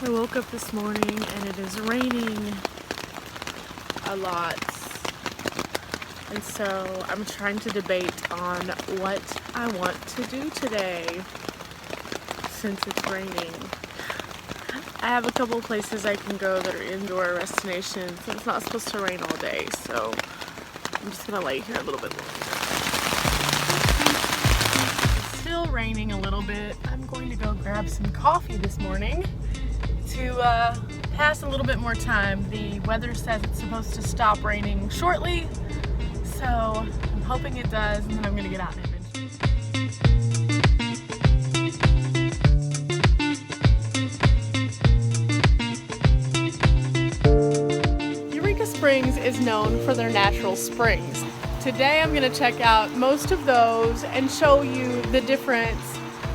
I woke up this morning and it is raining a lot, and so I'm trying to debate on what I want to do today since it's raining. I have a couple places I can go that are indoor destinations and it's not supposed to rain all day, so I'm just gonna lay here a little bit longer. It's still raining a little bit. I'm going to go grab some coffee this morning to pass a little bit more time. The weather says it's supposed to stop raining shortly, so I'm hoping it does, and then I'm gonna get out and Eureka Springs is known for their natural springs. Today I'm gonna check out most of those and show you the different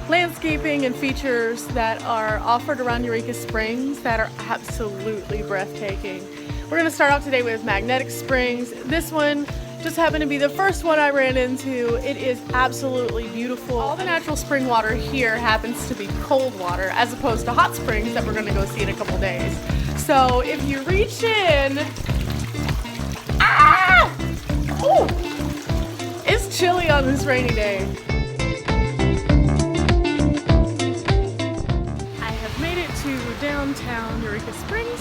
landscaping and features that are offered around Eureka Springs that are absolutely breathtaking. We're gonna start off today with Magnetic Springs. This one just happened to be the first one I ran into. It is absolutely beautiful. All the natural spring water here happens to be cold water as opposed to hot springs that we're gonna go see in a couple days. So if you reach in, ooh, it's chilly on this rainy day. Downtown Eureka Springs,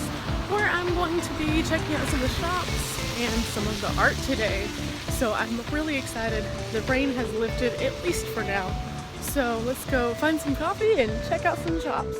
where I'm going to be checking out some of the shops and some of the art today. So I'm really excited. The rain has lifted, at least for now. So let's go find some coffee and check out some shops.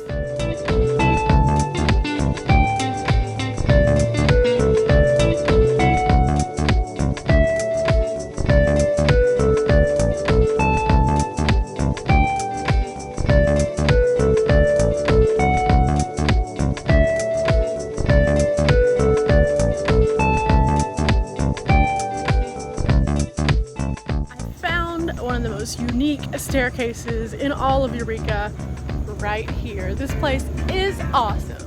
Unique staircases in all of Eureka right here. This place is awesome.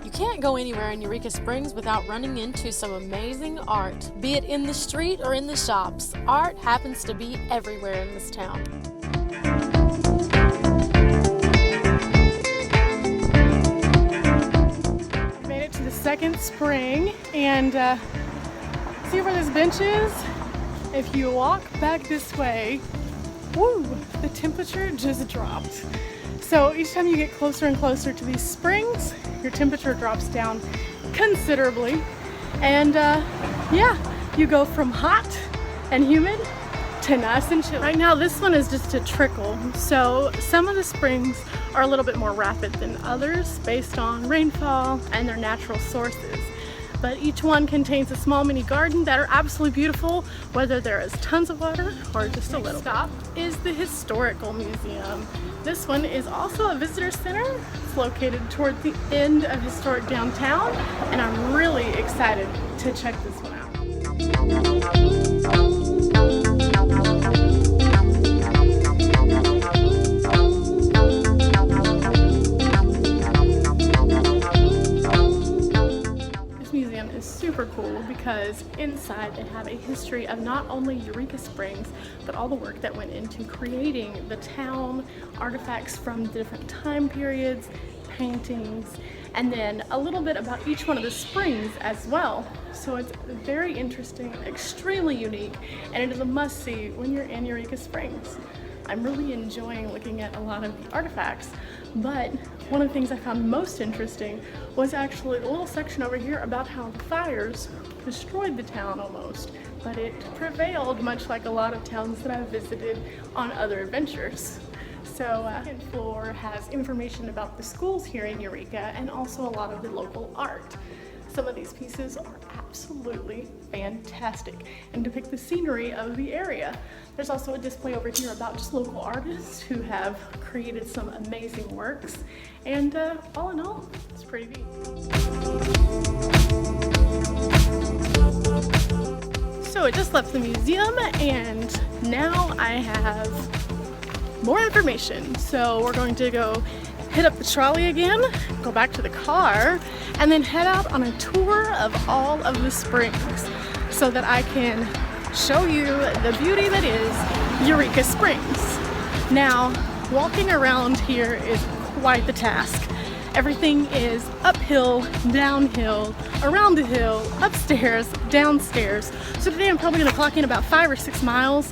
You can't go anywhere in Eureka Springs without running into some amazing art. Be it in the street or in the shops, art happens to be everywhere in this town. Crescent Spring, and see where this bench is? If you walk back this way, woo, the temperature just dropped. So each time you get closer and closer to these springs, your temperature drops down considerably, and yeah, you go from hot and humid to nice and chilly. Right now this one is just a trickle, so some of the springs are a little bit more rapid than others based on rainfall and their natural sources. But each one contains a small mini garden that are absolutely beautiful, whether there is tons of water or just a little. Stop is the Historical Museum. This one is also a visitor center. It's located toward the end of historic downtown, and I'm really excited to check this one out. Super cool because inside they have a history of not only Eureka Springs, but all the work that went into creating the town, artifacts from different time periods, paintings, and then a little bit about each one of the springs as well. So it's very interesting, extremely unique, and it is a must-see when you're in Eureka Springs. I'm really enjoying looking at a lot of the artifacts, but one of the things I found most interesting was actually a little section over here about how the fires destroyed the town almost, but it prevailed, much like a lot of towns that I've visited on other adventures. So the second floor has information about the schools here in Eureka and also a lot of the local art. Some of these pieces are absolutely fantastic and depict the scenery of the area. There's also a display over here about just local artists who have created some amazing works, and all in all, it's pretty neat. So I just left the museum and now I have more information. So we're going to go hit up the trolley again, go back to the car, and then head out on a tour of all of the springs so that I can show you the beauty that is Eureka Springs. Now, walking around here is quite the task. Everything is uphill, downhill, around the hill, upstairs, downstairs. So today I'm probably gonna clock in about 5 or 6 miles,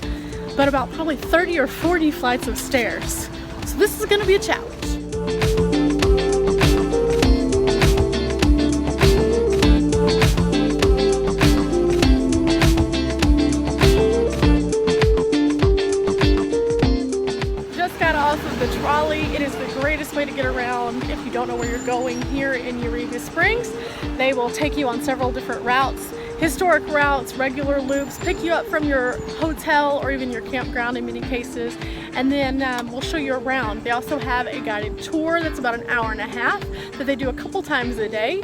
but about probably 30 or 40 flights of stairs. So this is gonna be a challenge. The trolley. It is the greatest way to get around if you don't know where you're going here in Eureka Springs. They will take you on several different routes, historic routes, regular loops, pick you up from your hotel or even your campground in many cases, and then we'll show you around. They also have a guided tour that's about an hour and a half that they do a couple times a day,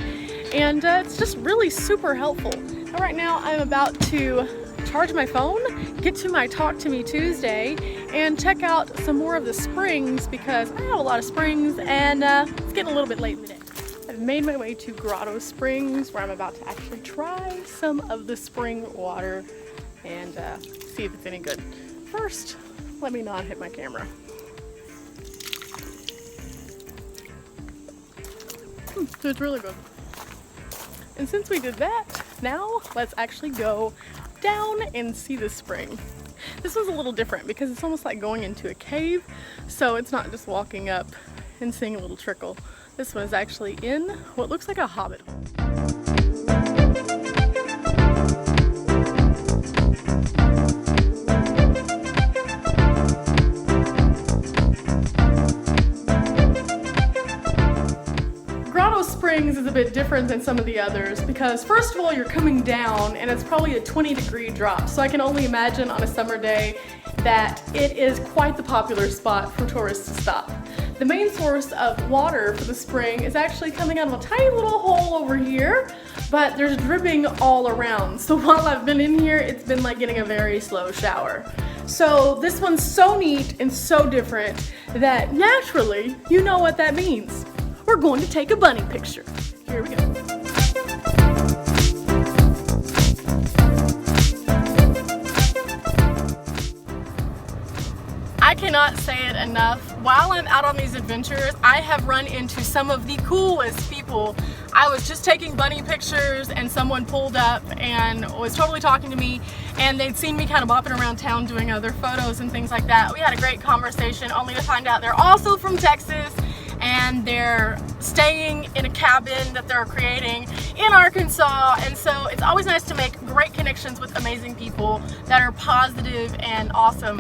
and it's just really super helpful. Now, right now I'm about to charge my phone, get to my Talk to Me Tuesday, and check out some more of the springs because I have a lot of springs and it's getting a little bit late in the day. I've made my way to Grotto Springs where I'm about to actually try some of the spring water and see if it's any good. First, let me not hit my camera. So it's really good. And since we did that, now let's actually go down and see the spring. This one's a little different because it's almost like going into a cave, so it's not just walking up and seeing a little trickle. This one is actually in what looks like a hobbit hole. Springs is a bit different than some of the others because first of all you're coming down and it's probably a 20-degree drop, so I can only imagine on a summer day that it is quite the popular spot for tourists to stop. The main source of water for the spring is actually coming out of a tiny little hole over here, but there's dripping all around, so while I've been in here it's been like getting a very slow shower. So this one's so neat and so different that naturally you know what that means. We're going to take a bunny picture. Here we go. I cannot say it enough. While I'm out on these adventures, I have run into some of the coolest people. I was just taking bunny pictures and someone pulled up and was totally talking to me, and they'd seen me kind of bopping around town doing other photos and things like that. We had a great conversation only to find out they're also from Texas and they're staying in a cabin that they're creating in Arkansas, and so it's always nice to make great connections with amazing people that are positive and awesome.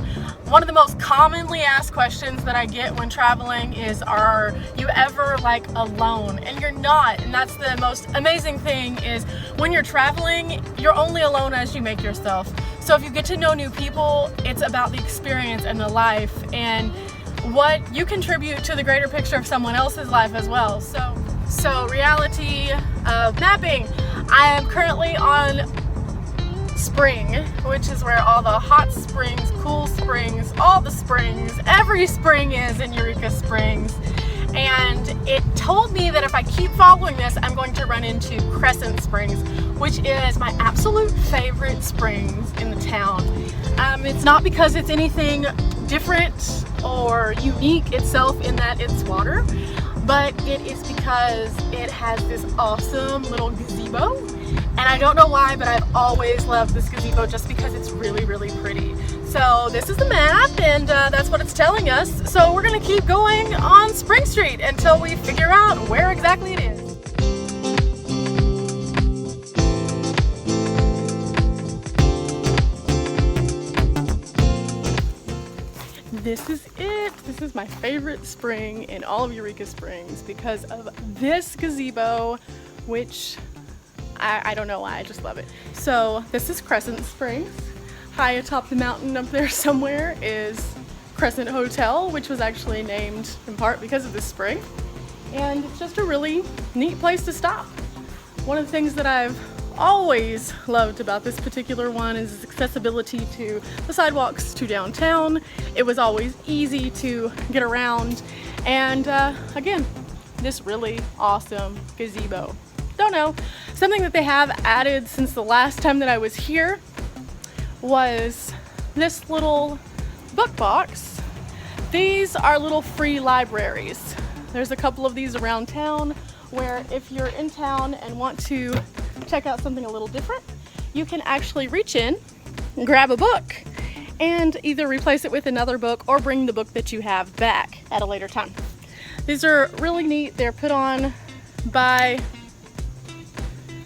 One of the most commonly asked questions that I get when traveling is, are you ever like alone? And you're not, and that's the most amazing thing is when you're traveling, you're only alone as you make yourself. So if you get to know new people, it's about the experience and the life and what you contribute to the greater picture of someone else's life as well. So reality of mapping. I am currently on Spring, which is where all the hot springs, cool springs, all the springs, every spring is in Eureka Springs. And it told me that if I keep following this, I'm going to run into Crescent Springs, which is my absolute favorite springs in the town. It's not because it's anything different or unique itself in that it's water, but it is because it has this awesome little gazebo. And I don't know why, but I've always loved this gazebo just because it's really, really pretty. So this is the map, and that's what it's telling us. So we're gonna keep going on Spring Street until we figure out where exactly it is. This is it. This is my favorite spring in all of Eureka Springs because of this gazebo, which I don't know why, I just love it. So this is Crescent Springs. High atop the mountain up there somewhere is Crescent Hotel, which was actually named in part because of this spring. And it's just a really neat place to stop. One of the things that I've always loved about this particular one is its accessibility to the sidewalks to downtown. It was always easy to get around, and again, this really awesome gazebo. Don't know, something that they have added since the last time that I was here was this little book box, these are little free libraries. There's a couple of these around town where if you're in town and want to check out something a little different, you can actually reach in, grab a book, and either replace it with another book or bring the book that you have back at a later time. These are really neat. They're put on by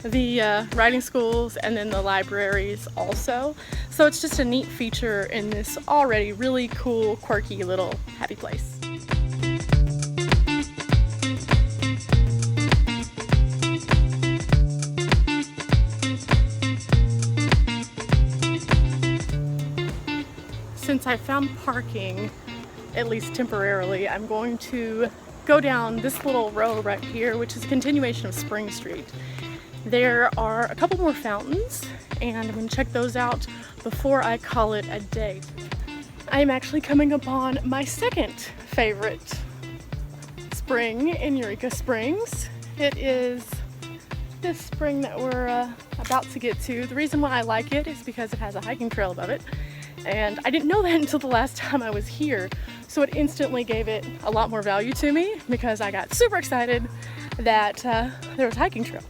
the writing schools and then the libraries also. So it's just a neat feature in this already really cool, quirky little happy place. Since I found parking, at least temporarily, I'm going to go down this little row right here, which is a continuation of Spring Street. There are a couple more fountains, and I'm going to check those out before I call it a day. I am actually coming upon my second favorite spring in Eureka Springs. It is this spring that we're about to get to. The reason why I like it is because it has a hiking trail above it. And I didn't know that until the last time I was here, so it instantly gave it a lot more value to me because I got super excited that there was a hiking trail.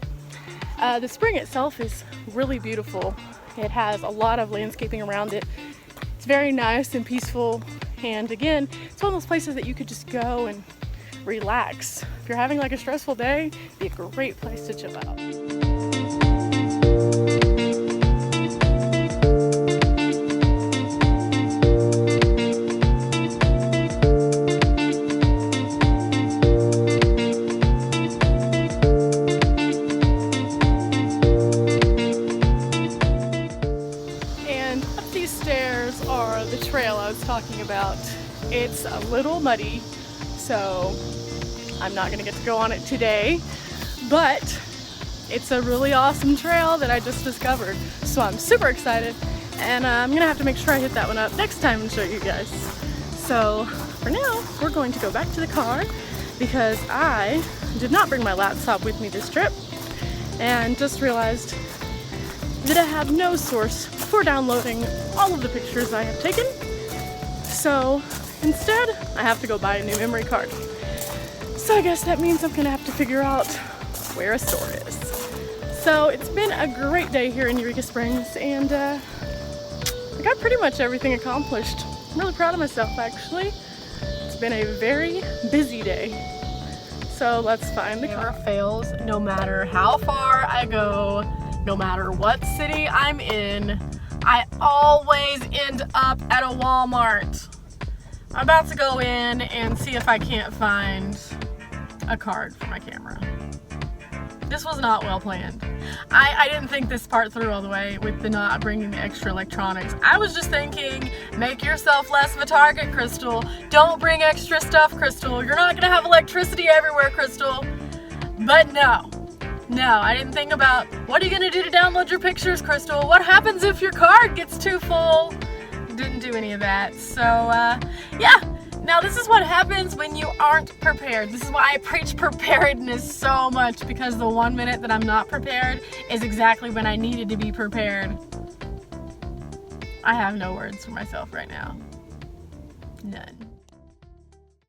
The spring itself is really beautiful. It has a lot of landscaping around it. It's very nice and peaceful, and again, it's one of those places that you could just go and relax. If you're having like a stressful day, it'd be a great place to chill out. The trail I was talking about. It's a little muddy, so I'm not gonna get to go on it today, but it's a really awesome trail that I just discovered, so I'm super excited, and I'm gonna have to make sure I hit that one up next time and show you guys. So for now, we're going to go back to the car because I did not bring my laptop with me this trip and just realized that I have no source for downloading all of the pictures I have taken. So instead, I have to go buy a new memory card. So I guess that means I'm gonna have to figure out where a store is. So it's been a great day here in Eureka Springs, and I got pretty much everything accomplished. I'm really proud of myself, actually. It's been a very busy day. So let's find the car. Fails no matter how far I go, no matter what city I'm in, I always end up at a Walmart. I'm about to go in and see if I can't find a card for my camera. This was not well planned. I didn't think this part through all the way with the not bringing the extra electronics. I was just thinking, make yourself less of a target, Crystal. Don't bring extra stuff, Crystal. You're not gonna have electricity everywhere, Crystal. But no. No, I didn't think about, what are you gonna do to download your pictures, Crystal? What happens if your card gets too full? Didn't do any of that. So, yeah. Now this is what happens when you aren't prepared. This is why I preach preparedness so much, because the 1 minute that I'm not prepared is exactly when I needed to be prepared. I have no words for myself right now. None.